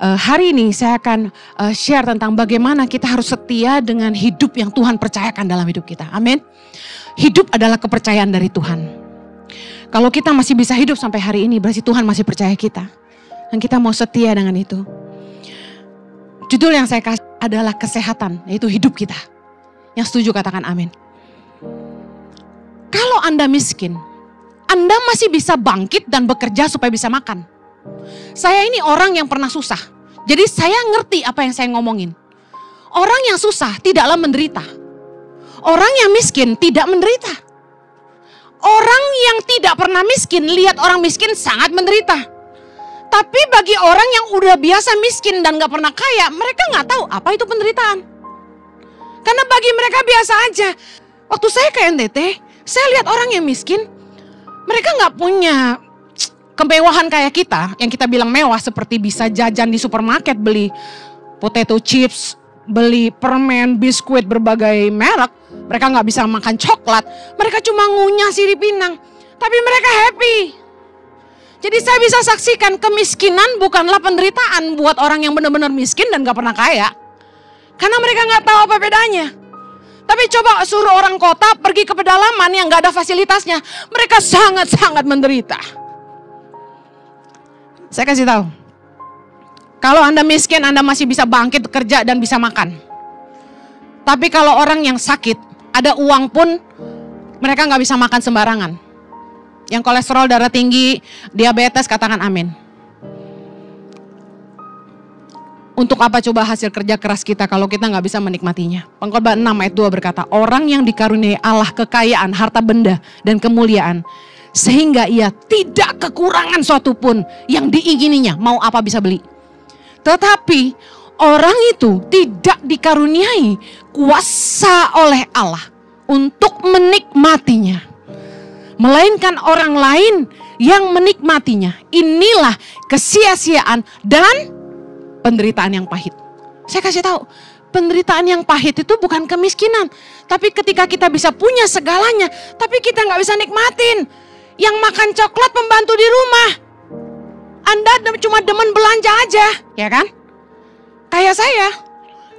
Hari ini saya akan share tentang bagaimana kita harus setia dengan hidup yang Tuhan percayakan dalam hidup kita. Amin. Hidup adalah kepercayaan dari Tuhan. Kalau kita masih bisa hidup sampai hari ini, berarti Tuhan masih percaya kita. Dan kita mau setia dengan itu. Judul yang saya kasih adalah kesehatan, yaitu hidup kita. Yang setuju katakan amin. Kalau Anda miskin, Anda masih bisa bangkit dan bekerja supaya bisa makan. Saya ini orang yang pernah susah. Jadi saya ngerti apa yang saya ngomongin. Orang yang susah tidaklah menderita. Orang yang miskin tidak menderita. Orang yang tidak pernah miskin, lihat orang miskin sangat menderita. Tapi bagi orang yang udah biasa miskin dan gak pernah kaya, mereka gak tahu apa itu penderitaan. Karena bagi mereka biasa aja. Waktu saya ke NTT, saya lihat orang yang miskin, mereka gak punya kemewahan kayak kita, yang kita bilang mewah seperti bisa jajan di supermarket, beli potato chips, beli permen, biskuit berbagai merek. Mereka gak bisa makan coklat, mereka cuma ngunyah sirip pinang. Tapi mereka happy. Jadi saya bisa saksikan kemiskinan bukanlah penderitaan buat orang yang benar-benar miskin dan gak pernah kaya. Karena mereka gak tahu apa bedanya. Tapi coba suruh orang kota pergi ke pedalaman yang gak ada fasilitasnya. Mereka sangat-sangat menderita. Saya kasih tahu, kalau Anda miskin, Anda masih bisa bangkit, kerja dan bisa makan. Tapi kalau orang yang sakit, ada uang pun mereka nggak bisa makan sembarangan. Yang kolesterol darah tinggi, diabetes, katakan amin. Untuk apa coba hasil kerja keras kita kalau kita nggak bisa menikmatinya? Pengkhotbah 6 ayat 2 berkata, orang yang dikaruniai Allah kekayaan, harta benda dan kemuliaan, sehingga ia tidak kekurangan suatu pun yang diingininya, mau apa bisa beli. Tetapi orang itu tidak dikaruniai kuasa oleh Allah untuk menikmatinya. Melainkan orang lain yang menikmatinya. Inilah kesia-siaan dan penderitaan yang pahit. Saya kasih tahu, penderitaan yang pahit itu bukan kemiskinan. Tapi ketika kita bisa punya segalanya, tapi kita gak bisa nikmatin. Yang makan coklat pembantu di rumah. Anda cuma demen belanja aja, ya kan? Kayak saya,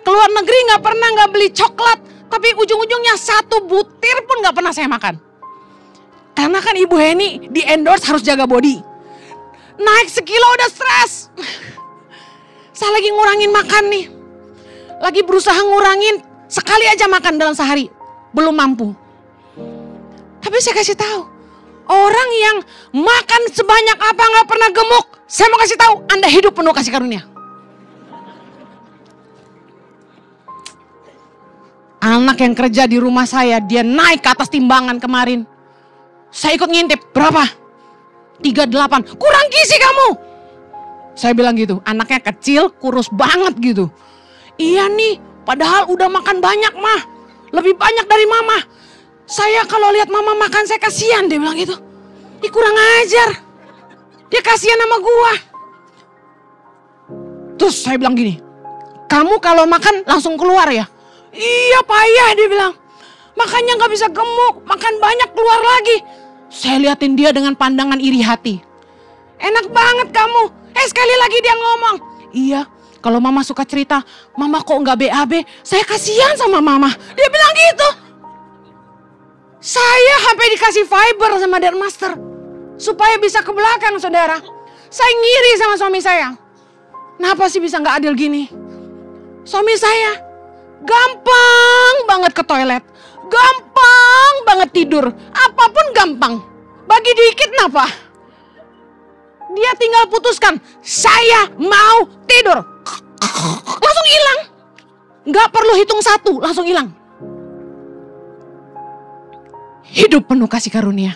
keluar negeri gak pernah gak beli coklat. Tapi ujung-ujungnya satu butir pun gak pernah saya makan. Karena kan Ibu Heni di endorse harus jaga body. Naik sekilo udah stres. Saya lagi ngurangin makan nih. Lagi berusaha ngurangin, sekali aja makan dalam sehari. Belum mampu. Tapi saya kasih tahu, orang yang makan sebanyak apa gak pernah gemuk. Saya mau kasih tahu, Anda hidup penuh kasih karunia. Anak yang kerja di rumah saya, dia naik ke atas timbangan kemarin. Saya ikut ngintip, berapa? 38, kurang gizi kamu. Saya bilang gitu, anaknya kecil, kurus banget gitu. Iya nih, padahal udah makan banyak mah. Lebih banyak dari mama. Saya kalau lihat mama makan saya kasihan, dia bilang gitu. Dia kurang ajar. Dia kasihan sama gua. Terus saya bilang gini, kamu kalau makan langsung keluar ya? Iya payah, dia bilang. Makanya gak bisa gemuk, makan banyak keluar lagi. Saya liatin dia dengan pandangan iri hati. Enak banget kamu. Sekali lagi dia ngomong. Iya, kalau mama suka cerita, mama kok gak BAB, saya kasihan sama mama. Dia bilang gitu. Saya sampai dikasih fiber sama Dermaster. Supaya bisa ke belakang saudara. Saya ngiri sama suami saya. Kenapa sih bisa gak adil gini? Suami saya gampang banget ke toilet. Gampang banget tidur. Apapun gampang. Bagi dikit kenapa? Dia tinggal putuskan. Saya mau tidur. Langsung hilang. Gak perlu hitung satu. Langsung hilang. Hidup penuh kasih karunia.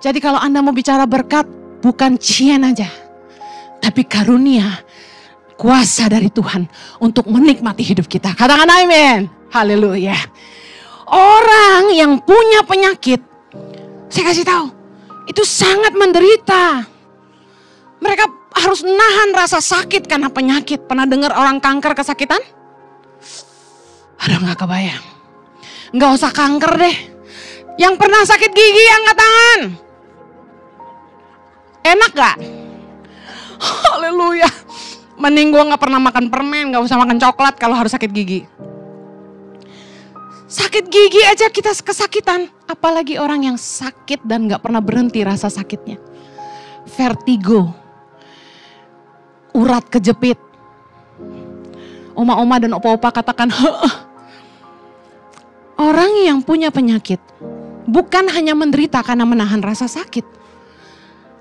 Jadi kalau Anda mau bicara berkat, bukan cian aja. Tapi karunia, kuasa dari Tuhan untuk menikmati hidup kita. Katakan amin. Haleluya. Orang yang punya penyakit, saya kasih tahu, itu sangat menderita. Mereka harus nahan rasa sakit karena penyakit. Pernah dengar orang kanker kesakitan? Aduh gak kebayang. Gak usah kanker deh. Yang pernah sakit gigi angkat tangan. Enak gak? Haleluya. Mending gue gak pernah makan permen, gak usah makan coklat kalau harus sakit gigi. Sakit gigi aja kita kesakitan. Apalagi orang yang sakit dan gak pernah berhenti rasa sakitnya. Vertigo. Urat kejepit. Oma-oma dan opa-opa katakan, orang yang punya penyakit bukan hanya menderita karena menahan rasa sakit.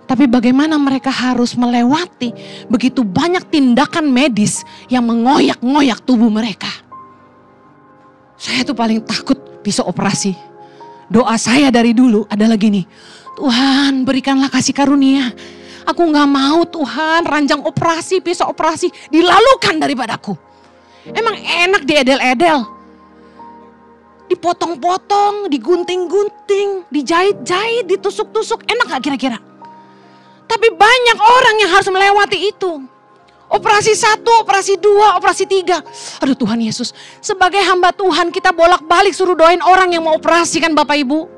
Tapi bagaimana mereka harus melewati begitu banyak tindakan medis yang mengoyak-ngoyak tubuh mereka. Saya tuh paling takut pisau operasi. Doa saya dari dulu adalah gini, Tuhan berikanlah kasih karunia. Aku gak mau Tuhan ranjang operasi, pisau operasi dilalukan daripadaku. Emang enak diedel-edel. Dipotong-potong, digunting-gunting, dijahit-jahit, ditusuk-tusuk. Enak gak kira-kira? Tapi banyak orang yang harus melewati itu. Operasi 1, operasi 2, operasi 3. Aduh Tuhan Yesus, sebagai hamba Tuhan kita bolak-balik suruh doain orang yang mau operasi kan Bapak Ibu.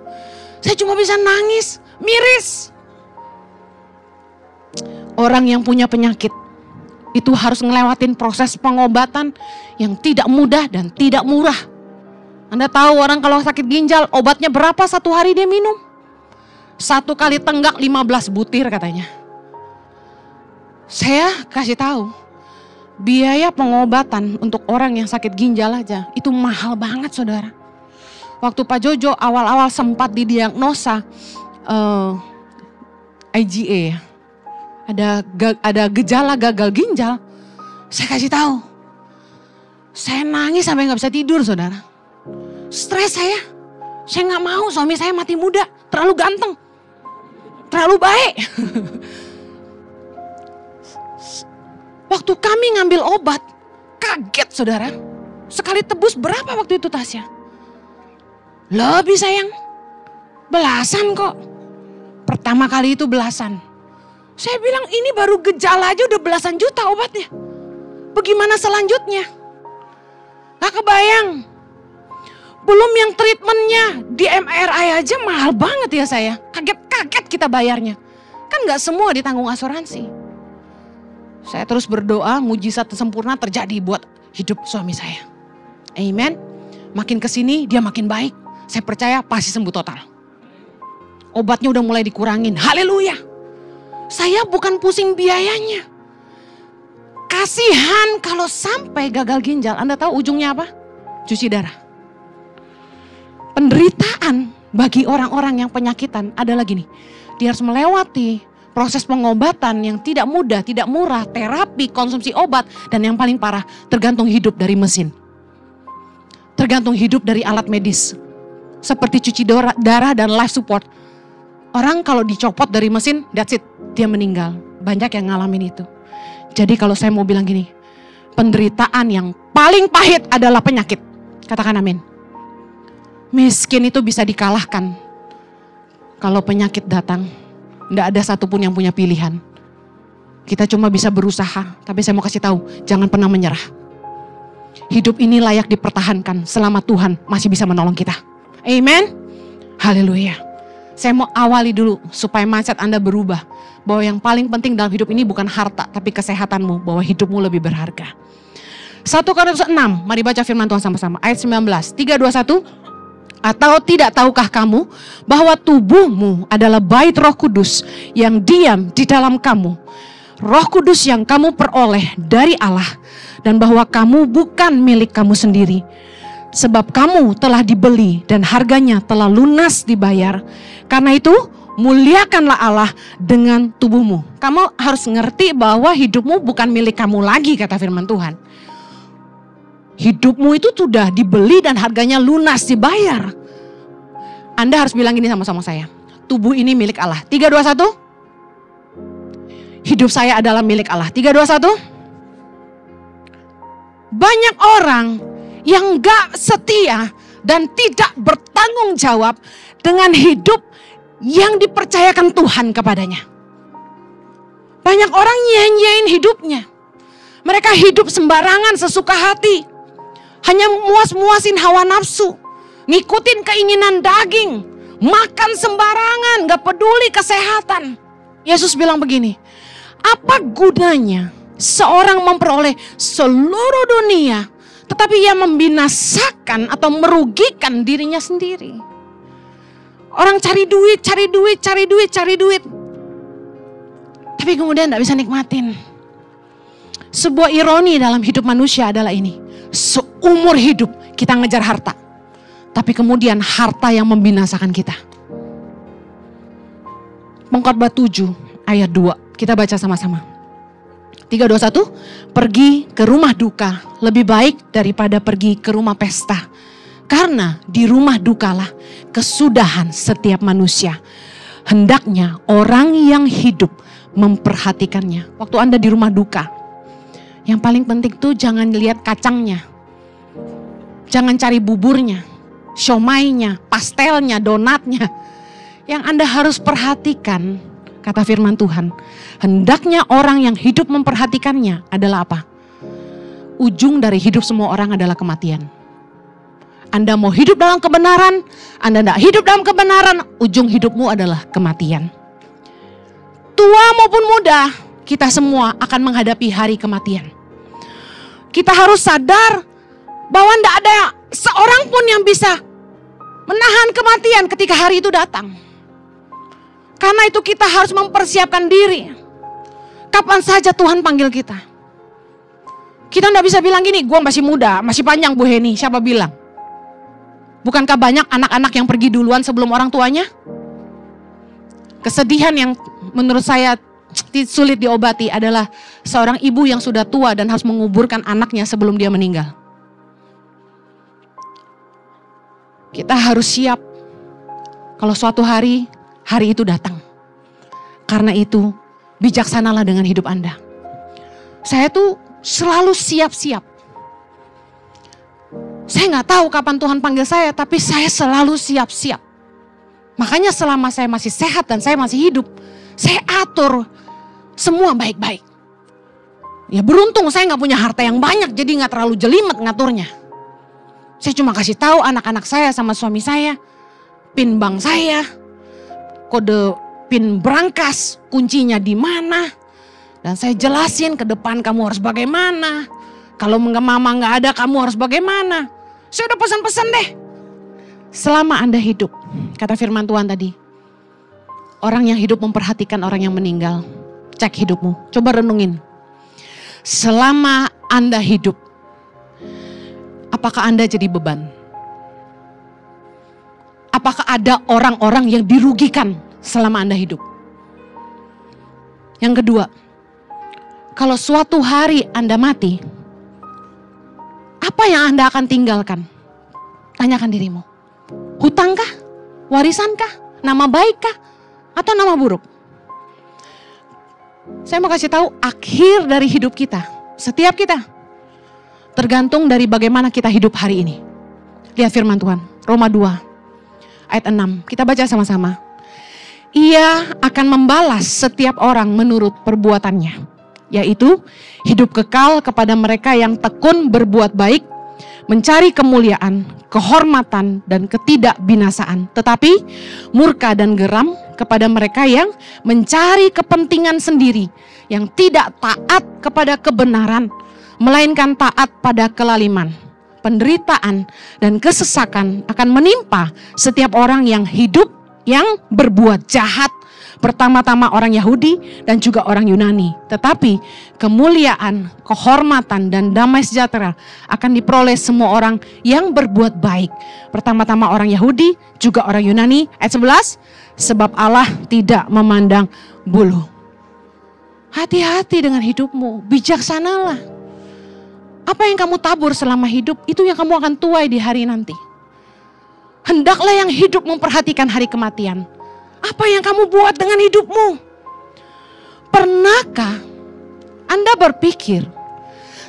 Saya cuma bisa nangis, miris. Orang yang punya penyakit itu harus ngelewatin proses pengobatan yang tidak mudah dan tidak murah. Anda tahu orang kalau sakit ginjal obatnya berapa satu hari dia minum? 1 kali tenggak 15 butir katanya. Saya kasih tahu, biaya pengobatan untuk orang yang sakit ginjal aja itu mahal banget saudara. Waktu Pak Jojo awal-awal sempat didiagnosa IgA, ada gejala gagal ginjal, saya kasih tahu. Saya nangis sampai nggak bisa tidur saudara. Stres saya nggak mau suami saya mati muda, terlalu ganteng, terlalu baik. Waktu kami ngambil obat, kaget saudara. Sekali tebus berapa waktu itu Tasya? Lebih sayang, belasan kok. Pertama kali itu belasan. Saya bilang ini baru gejala aja udah belasan juta obatnya. Bagaimana selanjutnya? Gak kebayang. Belum yang treatmentnya di MRI aja mahal banget ya saya. Kaget-kaget kita bayarnya. Kan gak semua ditanggung asuransi. Saya terus berdoa mujizat sempurna terjadi buat hidup suami saya. Amen. Makin kesini dia makin baik. Saya percaya pasti sembuh total. Obatnya udah mulai dikurangin. Haleluya. Saya bukan pusing biayanya. Kasihan kalau sampai gagal ginjal. Anda tahu ujungnya apa? Cuci darah. Penderitaan bagi orang-orang yang penyakitan adalah gini. Dia harus melewati proses pengobatan yang tidak mudah, tidak murah, terapi, konsumsi obat. Dan yang paling parah, tergantung hidup dari mesin. Tergantung hidup dari alat medis. Seperti cuci darah dan life support. Orang kalau dicopot dari mesin, that's it. Dia meninggal. Banyak yang ngalamin itu. Jadi kalau saya mau bilang gini, penderitaan yang paling pahit adalah penyakit. Katakan amin. Miskin itu bisa dikalahkan. Kalau penyakit datang, tidak ada satupun yang punya pilihan. Kita cuma bisa berusaha, tapi saya mau kasih tahu, jangan pernah menyerah. Hidup ini layak dipertahankan selama Tuhan masih bisa menolong kita. Amen. Haleluya. Saya mau awali dulu supaya mindset Anda berubah. Bahwa yang paling penting dalam hidup ini bukan harta, tapi kesehatanmu. Bahwa hidupmu lebih berharga. 1 Korintus 6, mari baca firman Tuhan sama-sama. Ayat 19, 3, 2, 1. Atau tidak tahukah kamu bahwa tubuhmu adalah bait Roh Kudus yang diam di dalam kamu. Roh Kudus yang kamu peroleh dari Allah. Dan bahwa kamu bukan milik kamu sendiri. Sebab kamu telah dibeli dan harganya telah lunas dibayar. Karena itu muliakanlah Allah dengan tubuhmu. Kamu harus ngerti bahwa hidupmu bukan milik kamu lagi kata firman Tuhan. Hidupmu itu sudah dibeli dan harganya lunas dibayar. Anda harus bilang gini sama-sama saya. Tubuh ini milik Allah. 3, 2, 1. Hidup saya adalah milik Allah. 3, 2, 1. Banyak orang yang gak setia dan tidak bertanggung jawab dengan hidup yang dipercayakan Tuhan kepadanya. Banyak orang nyanyiin hidupnya. Mereka hidup sembarangan sesuka hati. Hanya muas-muasin hawa nafsu. Ngikutin keinginan daging. Makan sembarangan, gak peduli kesehatan. Yesus bilang begini, apa gunanya seorang memperoleh seluruh dunia, tetapi ia membinasakan atau merugikan dirinya sendiri. Orang cari duit, tapi kemudian tidak bisa nikmatin. Sebuah ironi dalam hidup manusia adalah ini. Seumur hidup kita ngejar harta, tapi kemudian harta yang membinasakan kita. Pengkhotbah 7 ayat 2, kita baca sama-sama. 3, 2, 1. Pergi ke rumah duka lebih baik daripada pergi ke rumah pesta. Karena di rumah dukalah kesudahan setiap manusia. Hendaknya orang yang hidup memperhatikannya. Waktu Anda di rumah duka, yang paling penting tuh jangan lihat kacangnya. Jangan cari buburnya, siomainya, pastelnya, donatnya. Yang Anda harus perhatikan, kata firman Tuhan, hendaknya orang yang hidup memperhatikannya adalah apa? Ujung dari hidup semua orang adalah kematian. Anda mau hidup dalam kebenaran, Anda tidak hidup dalam kebenaran, ujung hidupmu adalah kematian. Tua maupun muda, kita semua akan menghadapi hari kematian. Kita harus sadar bahwa tidak ada seorang pun yang bisa menahan kematian ketika hari itu datang. Karena itu kita harus mempersiapkan diri. Kapan saja Tuhan panggil kita. Kita tidak bisa bilang gini, gue masih muda, masih panjang Bu Heni. Siapa bilang? Bukankah banyak anak-anak yang pergi duluan sebelum orang tuanya? Kesedihan yang menurut saya sulit diobati adalah seorang ibu yang sudah tua dan harus menguburkan anaknya sebelum dia meninggal. Kita harus siap kalau suatu hari itu datang. Karena itu bijaksanalah dengan hidup Anda. Saya tuh selalu siap-siap. Saya nggak tahu kapan Tuhan panggil saya, tapi saya selalu siap-siap. Makanya selama saya masih sehat dan saya masih hidup, saya atur semua baik-baik. Ya beruntung saya nggak punya harta yang banyak, jadi nggak terlalu jelimet ngaturnya. Saya cuma kasih tahu anak-anak saya sama suami saya, PIN bank saya, kode PIN berangkas, kuncinya di mana. Dan saya jelasin ke depan kamu harus bagaimana. Kalau mama nggak ada kamu harus bagaimana. Saya udah pesan-pesan deh. Selama Anda hidup, kata firman Tuhan tadi, orang yang hidup memperhatikan orang yang meninggal. Cek hidupmu, coba renungin. Selama Anda hidup, apakah Anda jadi beban? Apakah ada orang-orang yang dirugikan selama Anda hidup? Yang kedua, kalau suatu hari Anda mati, apa yang Anda akan tinggalkan? Tanyakan dirimu. Hutangkah? Warisankah? Nama baikkah? Atau nama buruk? Saya mau kasih tahu akhir dari hidup kita, setiap kita, tergantung dari bagaimana kita hidup hari ini. Lihat firman Tuhan, Roma 2 ayat 6, kita baca sama-sama. Ia akan membalas setiap orang menurut perbuatannya, yaitu hidup kekal kepada mereka yang tekun berbuat baik, mencari kemuliaan, kehormatan, dan ketidakbinasaan. Tetapi murka dan geram kepada mereka yang mencari kepentingan sendiri, yang tidak taat kepada kebenaran, melainkan taat pada kelaliman. Penderitaan dan kesesakan akan menimpa setiap orang yang hidup, yang berbuat jahat, pertama-tama orang Yahudi dan juga orang Yunani. Tetapi kemuliaan, kehormatan, dan damai sejahtera akan diperoleh semua orang yang berbuat baik. Pertama-tama orang Yahudi, juga orang Yunani. Ayat 11, sebab Allah tidak memandang bulu. Hati-hati dengan hidupmu, bijaksanalah. Apa yang kamu tabur selama hidup, itu yang kamu akan tuai di hari nanti. Hendaklah yang hidup memperhatikan hari kematian. Apa yang kamu buat dengan hidupmu? Pernahkah Anda berpikir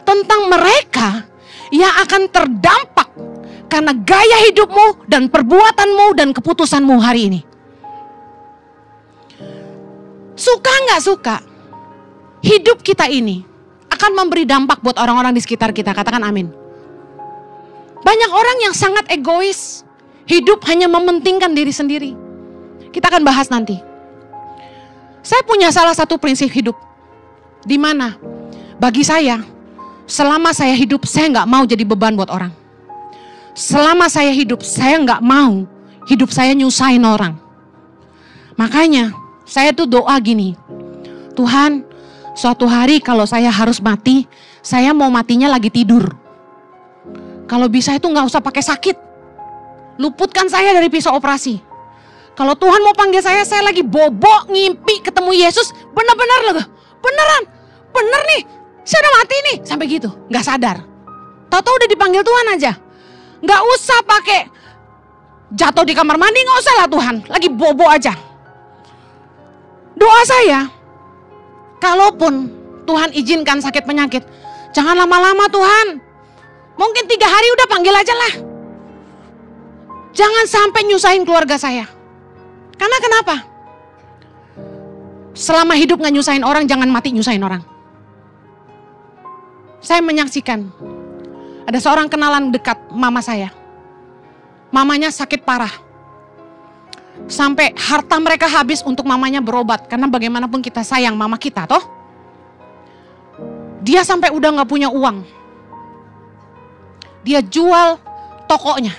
tentang mereka yang akan terdampak karena gaya hidupmu dan perbuatanmu dan keputusanmu hari ini? Suka nggak suka, hidup kita ini akan memberi dampak buat orang-orang di sekitar kita. Katakan amin. Banyak orang yang sangat egois, hidup hanya mementingkan diri sendiri. Kita akan bahas nanti. Saya punya salah satu prinsip hidup, di mana Bagi saya, selama saya hidup, saya nggak mau jadi beban buat orang. Selama saya hidup, saya nggak mau hidup saya nyusahin orang. Makanya saya tuh doa gini, Tuhan, suatu hari kalau saya harus mati, saya mau matinya lagi tidur. Kalau bisa itu nggak usah pakai sakit. Luputkan saya dari pisau operasi. Kalau Tuhan mau panggil saya lagi bobok, ngimpi ketemu Yesus, benar-benar loh, bener nih, saya udah mati nih, sampai gitu, nggak sadar. Tahu-tahu udah dipanggil Tuhan aja, nggak usah pakai jatuh di kamar mandi, nggak usah lah Tuhan, lagi bobo aja. Doa saya, kalaupun Tuhan izinkan sakit penyakit, jangan lama-lama Tuhan, mungkin 3 hari udah panggil aja lah. Jangan sampai nyusahin keluarga saya. Karena kenapa? Selama hidup gak nyusahin orang, jangan mati nyusahin orang. Saya menyaksikan, ada seorang kenalan dekat mama saya. Mamanya sakit parah. Sampai harta mereka habis untuk mamanya berobat. Karena bagaimanapun kita sayang mama kita toh. Dia sampai udah gak punya uang. Dia jual tokonya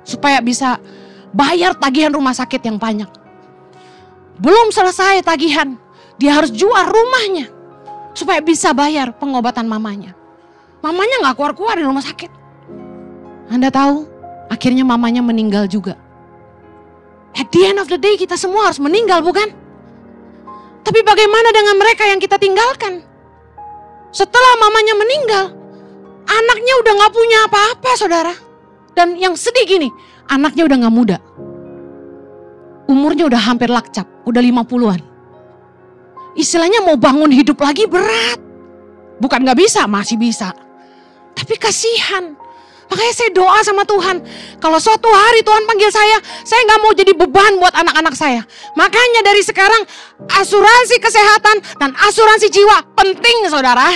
supaya bisa bayar tagihan rumah sakit yang banyak. Belum selesai tagihan, dia harus jual rumahnya supaya bisa bayar pengobatan mamanya. Mamanya gak keluar-keluar di rumah sakit. Anda tahu, akhirnya mamanya meninggal juga. At the end of the day kita semua harus meninggal, bukan? Tapi bagaimana dengan mereka yang kita tinggalkan? Setelah mamanya meninggal, anaknya udah gak punya apa-apa, saudara. Dan yang sedih gini, anaknya udah gak muda. Umurnya udah hampir lakcap, udah 50-an. Istilahnya mau bangun hidup lagi berat. Bukan gak bisa, masih bisa. Tapi kasihan. Makanya saya doa sama Tuhan. Kalau suatu hari Tuhan panggil saya gak mau jadi beban buat anak-anak saya. Makanya dari sekarang asuransi kesehatan dan asuransi jiwa penting, saudara.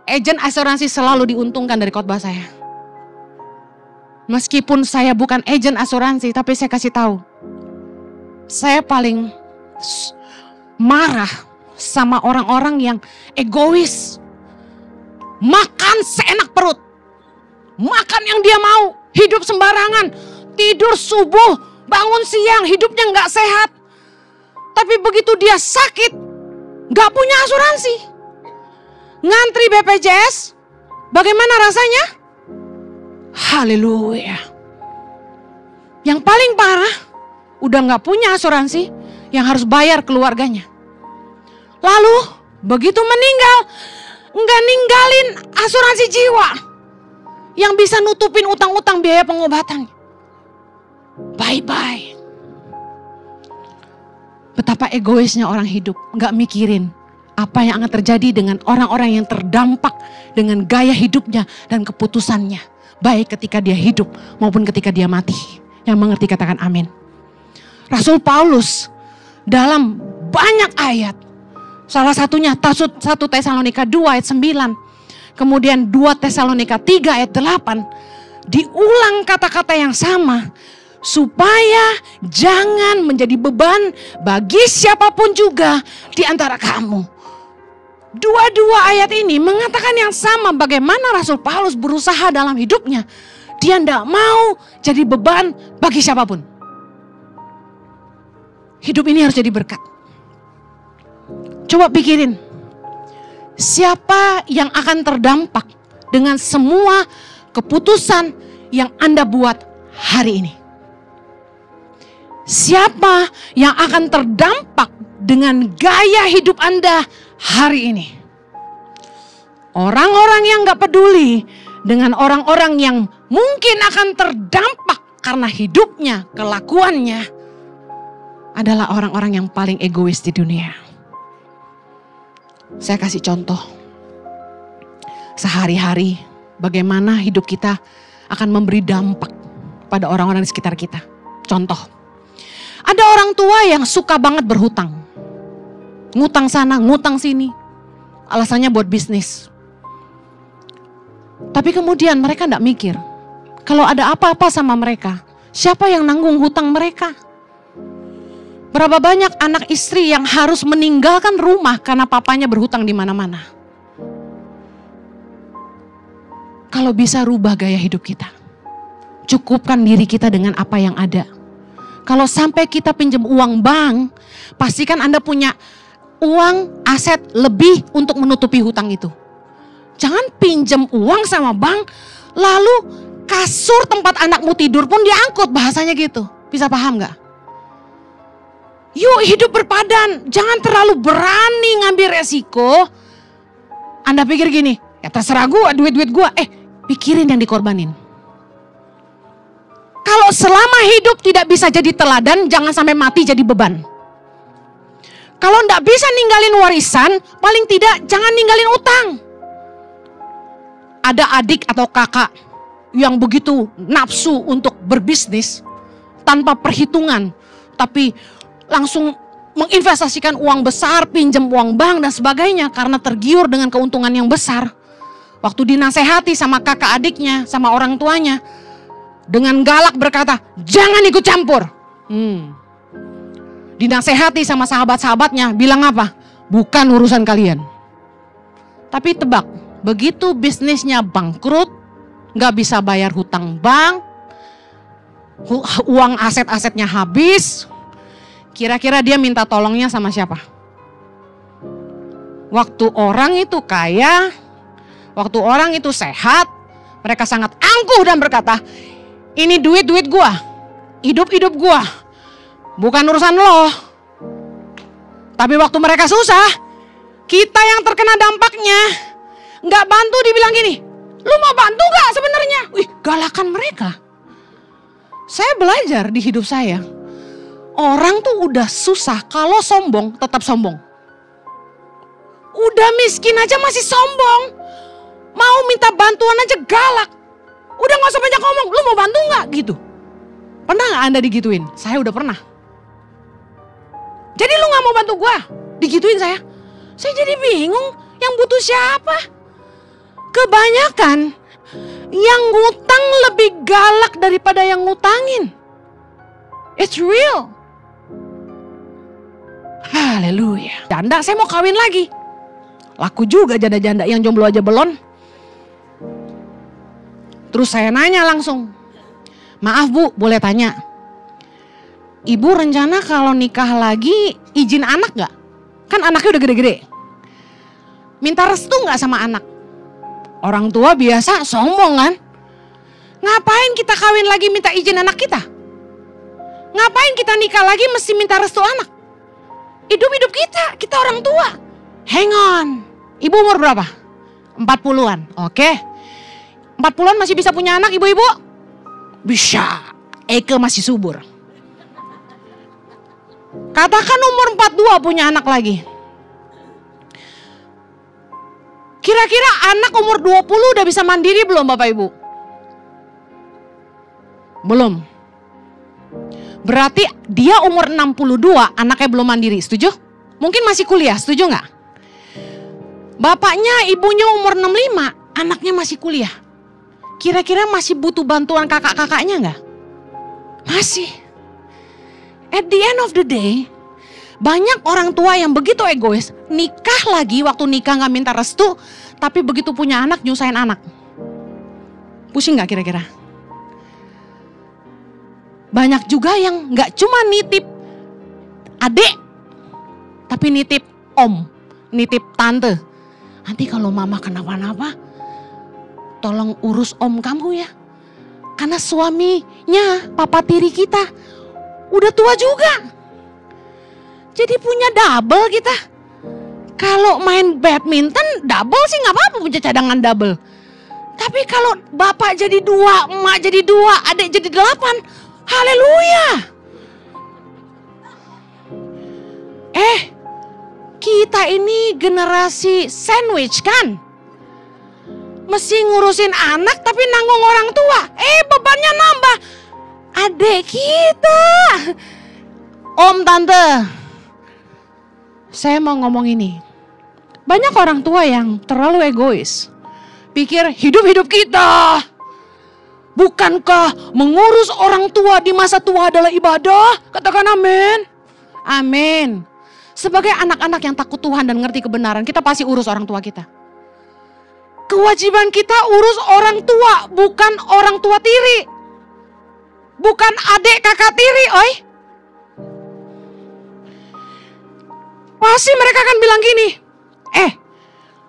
Agen asuransi selalu diuntungkan dari khotbah saya. Meskipun saya bukan agen asuransi, tapi saya kasih tahu. Saya paling marah sama orang-orang yang egois. Makan seenak perut. Makan yang dia mau. Hidup sembarangan. Tidur subuh, bangun siang, hidupnya gak sehat. Tapi begitu dia sakit, gak punya asuransi. Ngantri BPJS, bagaimana rasanya? Haleluya. Yang paling parah, udah gak punya asuransi, yang harus bayar keluarganya. Lalu, begitu meninggal, gak ninggalin asuransi jiwa, yang bisa nutupin utang-utang biaya pengobatan. Bye-bye. Betapa egoisnya orang hidup, gak mikirin apa yang akan terjadi dengan orang-orang yang terdampak dengan gaya hidupnya dan keputusannya. Baik ketika dia hidup maupun ketika dia mati. Yang mengerti katakan amin. Rasul Paulus dalam banyak ayat. Salah satunya 1 Tesalonika 2 ayat 9. Kemudian 2 Tesalonika 3 ayat 8. Diulang kata-kata yang sama. Supaya jangan menjadi beban bagi siapapun juga di antara kamu. Dua-dua ayat ini mengatakan yang sama, bagaimana Rasul Paulus berusaha dalam hidupnya. Dia tidak mau jadi beban bagi siapapun. Hidup ini harus jadi berkat. Coba pikirin, siapa yang akan terdampak dengan semua keputusan yang Anda buat hari ini? Siapa yang akan terdampak dengan gaya hidup Anda hari ini? Orang-orang yang gak peduli dengan orang-orang yang mungkin akan terdampak karena hidupnya, kelakuannya adalah orang-orang yang paling egois di dunia. Saya kasih contoh. Sehari-hari bagaimana hidup kita akan memberi dampak pada orang-orang di sekitar kita. Contoh, ada orang tua yang suka banget berhutang. Ngutang sana, ngutang sini. Alasannya buat bisnis. Tapi kemudian mereka tidak mikir. Kalau ada apa-apa sama mereka, siapa yang nanggung hutang mereka? Berapa banyak anak istri yang harus meninggalkan rumah karena papanya berhutang di mana-mana. Kalau bisa rubah gaya hidup kita. Cukupkan diri kita dengan apa yang ada. Kalau sampai kita pinjam uang bank, pastikan Anda punya uang aset lebih untuk menutupi hutang itu. Jangan pinjam uang sama bank, lalu kasur tempat anakmu tidur pun diangkut, bahasanya gitu. Bisa paham gak? Yuk hidup berpadan, jangan terlalu berani ngambil resiko. Anda pikir gini, ya terserah gue, duit-duit gue. Pikirin yang dikorbanin. Kalau selama hidup tidak bisa jadi teladan, jangan sampai mati jadi beban. Kalau enggak bisa ninggalin warisan, paling tidak jangan ninggalin utang. Ada adik atau kakak yang begitu nafsu untuk berbisnis tanpa perhitungan, tapi langsung menginvestasikan uang besar, pinjam uang bank dan sebagainya karena tergiur dengan keuntungan yang besar. Waktu dinasehati sama kakak adiknya, sama orang tuanya, dengan galak berkata, jangan ikut campur. Dinasehati sama sahabat-sahabatnya, bilang apa? Bukan urusan kalian. Tapi tebak, begitu bisnisnya bangkrut, gak bisa bayar hutang bank, uang aset-asetnya habis, kira-kira dia minta tolongnya sama siapa? Waktu orang itu kaya, waktu orang itu sehat, mereka sangat angkuh dan berkata, ini duit-duit gua, hidup-hidup gua, bukan urusan lo. Tapi waktu mereka susah, kita yang terkena dampaknya, gak bantu, dibilang gini, lu mau bantu gak sebenarnya? Wih, galakan mereka. Saya belajar di hidup saya, orang tuh udah susah, kalau sombong tetap sombong. Udah miskin aja masih sombong. Mau minta bantuan aja galak. Udah gak usah banyak ngomong, lu mau bantu gak? Gitu. Pernah gak Anda digituin? Saya udah pernah. Jadi lu gak mau bantu gua? Digituin saya. Saya jadi bingung, yang butuh siapa? Kebanyakan yang ngutang lebih galak daripada yang ngutangin. It's real. Haleluya. Janda, saya mau kawin lagi. Laku juga janda-janda yang jomblo aja belum. Terus saya nanya langsung, maaf Bu, boleh tanya, Ibu rencana kalau nikah lagi izin anak gak? Kan anaknya udah gede-gede. Minta restu gak sama anak? Orang tua biasa sombong kan? Ngapain kita kawin lagi minta izin anak kita? Ngapain kita nikah lagi mesti minta restu anak? Hidup-hidup kita orang tua. Hang on, Ibu umur berapa? 40-an, oke. 40-an masih bisa punya anak ibu-ibu? Bisa. Eke masih subur. Katakan umur 42 punya anak lagi. Kira-kira anak umur 20 udah bisa mandiri belum Bapak Ibu? Belum. Berarti dia umur 62 anaknya belum mandiri, setuju? Mungkin masih kuliah, setuju gak? Bapaknya ibunya umur 65, anaknya masih kuliah. Kira-kira masih butuh bantuan kakak-kakaknya gak? Masih. At the end of the day, banyak orang tua yang begitu egois, nikah lagi waktu nikah gak minta restu, tapi begitu punya anak nyusahin anak. Pusing gak kira-kira? Banyak juga yang gak cuma nitip adik, tapi nitip om, nitip tante. Nanti kalau mama kenapa-napa, tolong urus om kamu ya. Karena suaminya, papa tiri kita, udah tua juga. Jadi punya double kita. Kalau main badminton, double sih gak apa-apa punya cadangan double. Tapi kalau bapak jadi 2, emak jadi 2, adik jadi 8, haleluya. Kita ini generasi sandwich kan? Mesti ngurusin anak tapi nanggung orang tua. Bebannya nambah. Adik kita. Om, tante. Saya mau ngomong ini. Banyak orang tua yang terlalu egois. Pikir hidup-hidup kita. Bukankah mengurus orang tua di masa tua adalah ibadah? Katakan amin. Amin. Sebagai anak-anak yang takut Tuhan dan ngerti kebenaran, kita pasti urus orang tua kita. Kewajiban kita urus orang tua, bukan orang tua tiri. Bukan adik kakak tiri, oi. Pasti mereka akan bilang gini,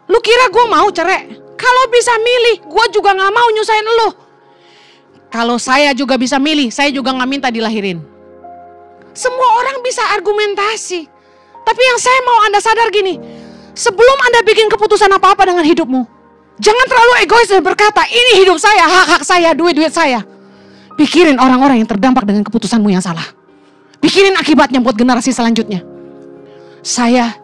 lu kira gue mau cerai? Kalau bisa milih, gue juga gak mau nyusahin lu. Kalau saya juga bisa milih, saya juga gak minta dilahirin. Semua orang bisa argumentasi. Tapi yang saya mau Anda sadar gini, sebelum Anda bikin keputusan apa-apa dengan hidupmu, jangan terlalu egois dan berkata, ini hidup saya, hak-hak saya, duit-duit saya. Pikirin orang-orang yang terdampak dengan keputusanmu yang salah. Pikirin akibatnya buat generasi selanjutnya. Saya,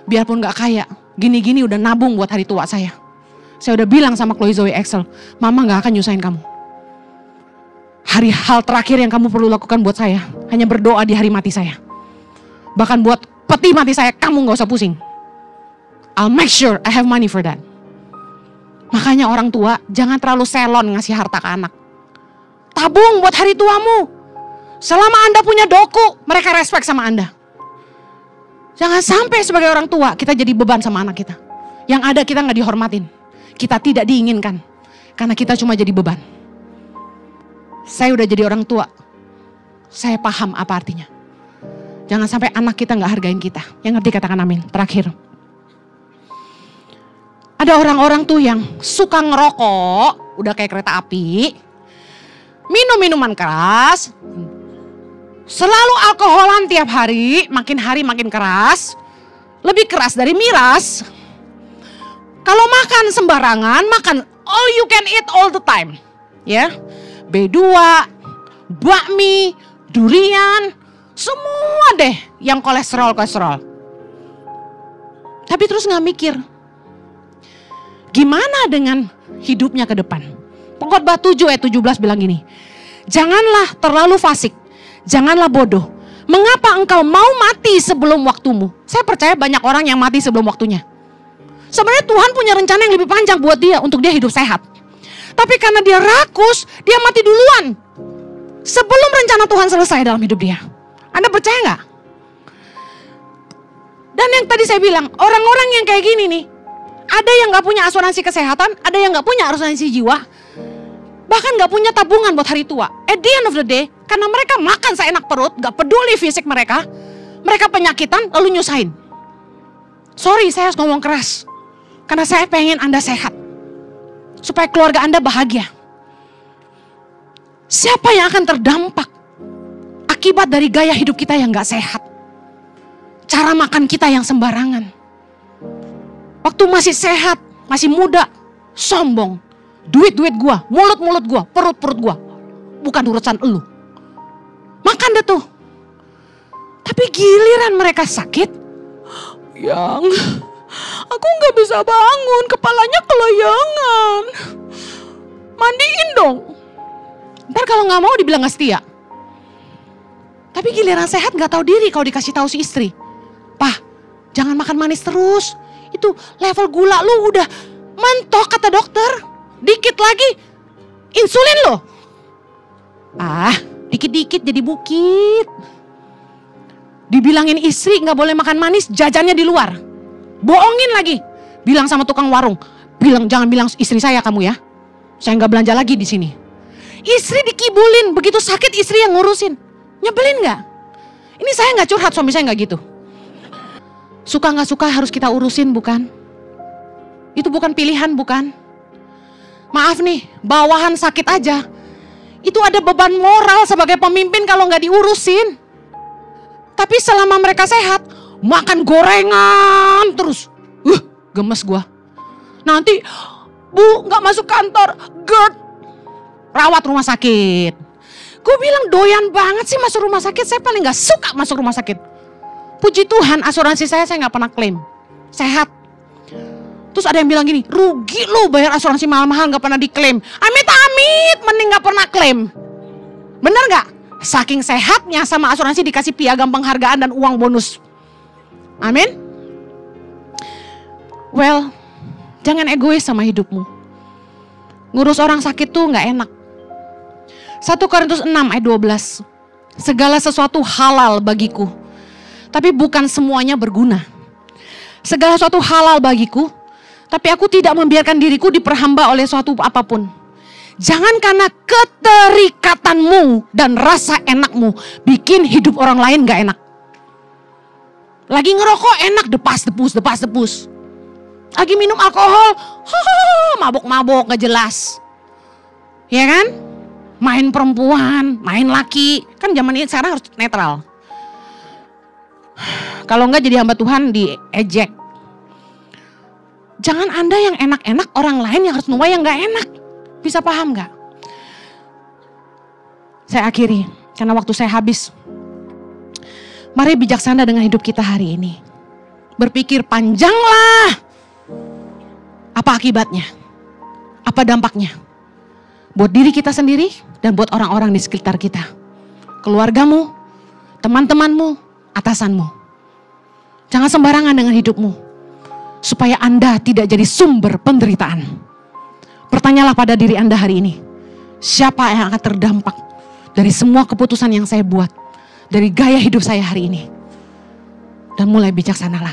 biarpun gak kaya, gini-gini udah nabung buat hari tua saya. Saya udah bilang sama Chloe Zoe Excel, mama gak akan nyusahin kamu. Hal terakhir yang kamu perlu lakukan buat saya, hanya berdoa di hari mati saya. Bahkan buat peti mati saya, kamu gak usah pusing. I'll make sure I have money for that. Makanya orang tua, jangan terlalu selon ngasih harta ke anak. Tabung buat hari tuamu. Selama Anda punya doku, mereka respect sama Anda. Jangan sampai sebagai orang tua, kita jadi beban sama anak kita. Yang ada kita gak dihormatin. Kita tidak diinginkan. Karena kita cuma jadi beban. Saya udah jadi orang tua. Saya paham apa artinya. Jangan sampai anak kita gak hargain kita. Yang ngerti katakan amin. Terakhir. Ada orang-orang tuh yang suka ngerokok. Udah kayak kereta api. Minum minuman keras. Selalu alkoholan tiap hari. Makin hari makin keras. Lebih keras dari miras. Kalau makan sembarangan, makan all you can eat all the time. Ya. B2, bakmi, durian, semua deh yang kolesterol. Tapi terus gak mikir, gimana dengan hidupnya ke depan? Pengkhotbah 7 ayat 17 bilang gini, janganlah terlalu fasik, janganlah bodoh. Mengapa engkau mau mati sebelum waktumu? Saya percaya banyak orang yang mati sebelum waktunya. Sebenarnya Tuhan punya rencana yang lebih panjang buat dia, untuk dia hidup sehat. Tapi karena dia rakus, dia mati duluan. Sebelum rencana Tuhan selesai dalam hidup dia. Anda percaya gak? Dan yang tadi saya bilang, orang-orang yang kayak gini nih, ada yang gak punya asuransi kesehatan, ada yang gak punya asuransi jiwa, bahkan gak punya tabungan buat hari tua. At the end of the day, karena mereka makan seenak perut, gak peduli fisik mereka penyakitan lalu nyusahin. Sorry, saya harus ngomong keras. Karena saya pengen Anda sehat. Supaya keluarga Anda bahagia. Siapa yang akan terdampak akibat dari gaya hidup kita yang gak sehat? Cara makan kita yang sembarangan. Waktu masih sehat, masih muda, sombong. Duit-duit gua, mulut-mulut gua, perut-perut gua. Bukan urusan elu. Makan deh tuh. Tapi giliran mereka sakit, yang aku gak bisa bangun, kepalanya kelayangan. Mandiin dong. Ntar kalau gak mau dibilang gak setia. Tapi giliran sehat gak tahu diri kalau dikasih tahu si istri. Pah, jangan makan manis terus. Itu level gula lu udah mentok kata dokter. Dikit lagi insulin lo. Dikit-dikit jadi bukit. Dibilangin istri gak boleh makan manis, jajannya di luar. Bohongin lagi. Bilang sama tukang warung, jangan bilang istri saya kamu ya. Saya nggak belanja lagi di sini. Istri dikibulin, begitu sakit istri yang ngurusin. Nyebelin nggak? Ini saya nggak curhat, suami saya nggak gitu. Suka nggak suka harus kita urusin, bukan? Itu bukan pilihan, bukan? Maaf nih, bawahan sakit aja. Itu ada beban moral sebagai pemimpin kalau nggak diurusin. Tapi selama mereka sehat, makan gorengan terus. Gemes gua. Nanti, Bu, gak masuk kantor. GERD. Rawat rumah sakit. Gue bilang doyan banget sih masuk rumah sakit. Saya paling gak suka masuk rumah sakit. Puji Tuhan asuransi saya gak pernah klaim. Sehat. Terus ada yang bilang gini, rugi lu bayar asuransi mahal-mahal gak pernah diklaim. Amit-amit mending gak pernah klaim. Bener gak? Saking sehatnya sama asuransi dikasih piagam penghargaan dan uang bonus. Amin. Well, jangan egois sama hidupmu. Ngurus orang sakit tuh gak enak. 1 Korintus 6 ayat 12. Segala sesuatu halal bagiku, tapi bukan semuanya berguna. Segala sesuatu halal bagiku, Tapi aku tidak membiarkan diriku diperhamba oleh suatu apapun. Jangan karena keterikatanmu dan rasa enakmu bikin hidup orang lain gak enak. Lagi ngerokok enak, depas-depus. Lagi minum alkohol, mabok-mabok gak jelas. Ya kan? Main perempuan, main laki. Kan zaman ini sekarang harus netral. Kalau enggak jadi hamba Tuhan diejek. Jangan Anda yang enak-enak, orang lain yang harus nuai yang gak enak. Bisa paham gak? Saya akhiri, karena waktu saya habis. Mari bijaksana dengan hidup kita hari ini. Berpikir panjanglah. Apa akibatnya? Apa dampaknya? Buat diri kita sendiri dan buat orang-orang di sekitar kita. Keluargamu, teman-temanmu, atasanmu. Jangan sembarangan dengan hidupmu. Supaya Anda tidak jadi sumber penderitaan. Bertanyalah pada diri Anda hari ini. Siapa yang akan terdampak dari semua keputusan yang saya buat. Dari gaya hidup saya hari ini. Dan mulai bijaksanalah.